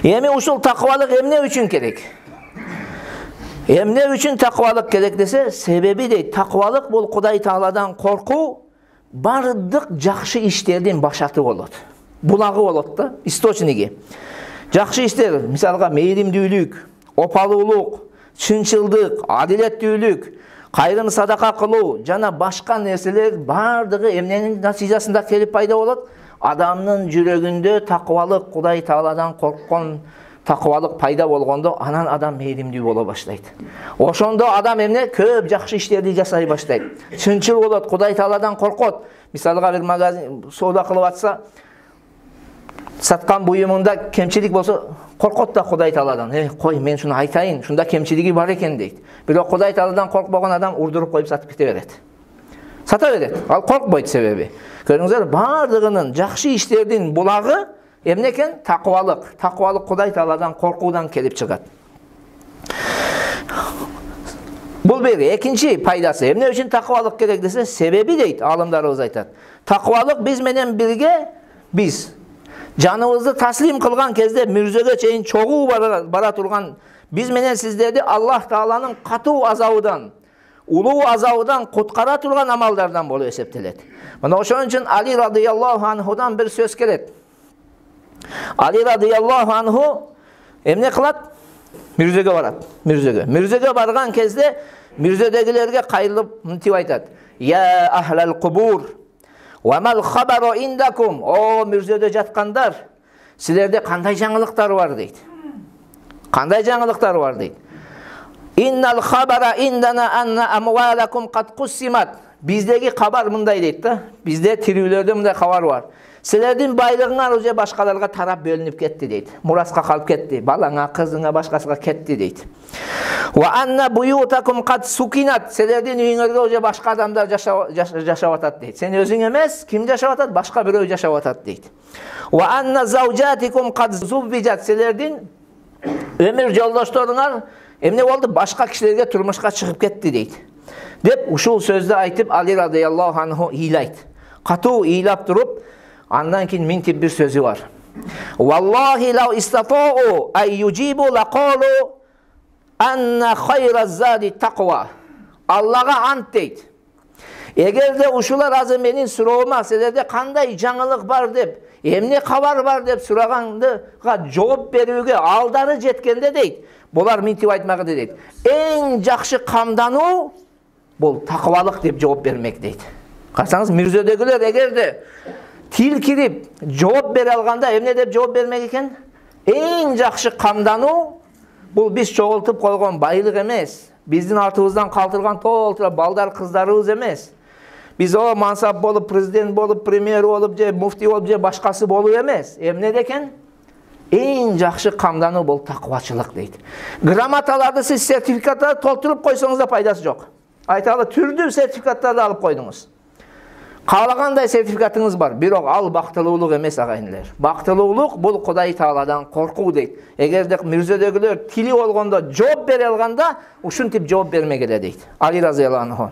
Эми ушул такыбалык эмне үчүн керек? Эмне үчүн такыбалык керек десе, себеби дейт, такыбалык бул Кудай Тааладан коркуу бардык жакшы иштердин башаты болот. Булагы болот да, источниги. Жакшы иштер, мисалга мээримдүүлүк, опалуулук, чынчылдык, адилеттүүлүк, кайрым садака кылуу жана башка нерселер бардыгы эмненин натыйжасында келип пайда болот? Адамдын жүрөгүндө такыбалык, Кудай Тааладан корккон такыбалык пайда болгондо, анан адам мээримдүү боло баштайт. Ошондо адам эмне? Көп жакшы иштерди жасай баштайт. Чынчыл болот, Кудай Тааладан коркот. Мисалга бир магазин соода кылып атса, саткан буюмунда кемчилик болсо, коркот да Кудай Тааладан. Кой, мен шуну айтайын, шунда кемчилиги бар экен дейт. Бирок Кудай Тааладан коркпогон адам урдуруп коюп сатып кете берет. Сата берет. Ал коркпойт себеби. Көрүңүздөр, бардыгынын жакшы иштердин булагы эмне экен? Такыбалык. Такыбалык Кудай Тааладан коркуудан келип чыгат. Бул бир экинчи пайдасы. Эмне үчүн такыбалык керек десе, себеби дейт, алымдарыбыз айтат. Такыбалык биз менен бирге биз жаныбызды таслим кылган кезде мүрзөгө чейин чогуу бара турган биз менен сиздерди Аллах Тааланын катуу азабынан, улуу азабынан куткара турган амалдардан болуп эсептелет. Мына ошон үчүн Али радыйаллаху анхудан бир сөз келет. Али радыйаллаху анху эмне кылат? Мүрзөгө барат. Мүрзөгө барган кезде мүрзөдөгүлөргө кайрылып мынтип айтат: "Я ахлал кубур, ва мал хабару индакум?" О мүрзөдө жаткандар, силерде кандай жаңылыктар бар дейт. Кандай жаңылыктар бар дейт. "Иннал хабара индана анна амвалакум кад куссимат." Биздеги кабар мындай дейт да. Бизде тирүүлөрдө мындай кабар бар. Силердин байлыгыңар уже башкаларга тарап бөлүнүп кетти дейт. Мураска калып кетти. Балаңа, кызыңа, башкасына кетти дейт. "Ва анна буютакум кад сукинат." Силердин үйүңөргө уже башка адамдар жашап атат дейт. Сен өзүң эмес, ким жашап атат? Башка бирөө жашап атат дейт. "Ва анна заужатикум кад зуввижат." Силердин өмүр жолдошторуңар эмне болду? Башка кишилерге турмушка чыгып кетти дейт. Деп ушул сөздү айтып Али радыйаллаху анху ыйлайт. Катуу ыйлап туруп, андан кийин мынтип бир сөзү бар. "Валлахи лау истатоу ай южибу лакалу анна хайра зади тaqwa." Аллага ант дейт. Эгерде ушулар азыр менин суроома, силерде кандай жаңылык бар деп, эмне кабар бар деп сурагандыга жооп берүүгө алдары жеткенде дейт, булар мынтип айтмак дейт. Эң жакшы камдануу бул такыбалык деп жооп бермек дейт. Карасаңыз, мүрзөдөгүлөр эгерде тил кирип жооп бере алганда эмне деп жооп бермек экен? Эң жакшы камдануу бул биз чогултуп койгон байлык эмес, биздин артыбыздан калтырган толтура балдар кыздарыбыз эмес. Биз о мансап болуп, президент болуп, премьер болуп, же муфти болуп, же башкасы болуп эмес. Эмне декен? Эң жакшы камдануу бул такыбачылык дейт. Грамоталарды сиз сертификаттарды толтуруп койсоңуз да пайдасы жок. Айталы түрдүү сертификаттарды алып койдуңуз. Каалагандай сертификатыңыз бар, бирок ал бактылуулук эмес агайындар. Бактылуулук бул Кудай Тааладан коркуу дейт. Эгерде мүрзөдөгүлөр тили болгондо жооп бере алганда, ушинтип жооп бермегиле дейт. Али разыяллаху анху.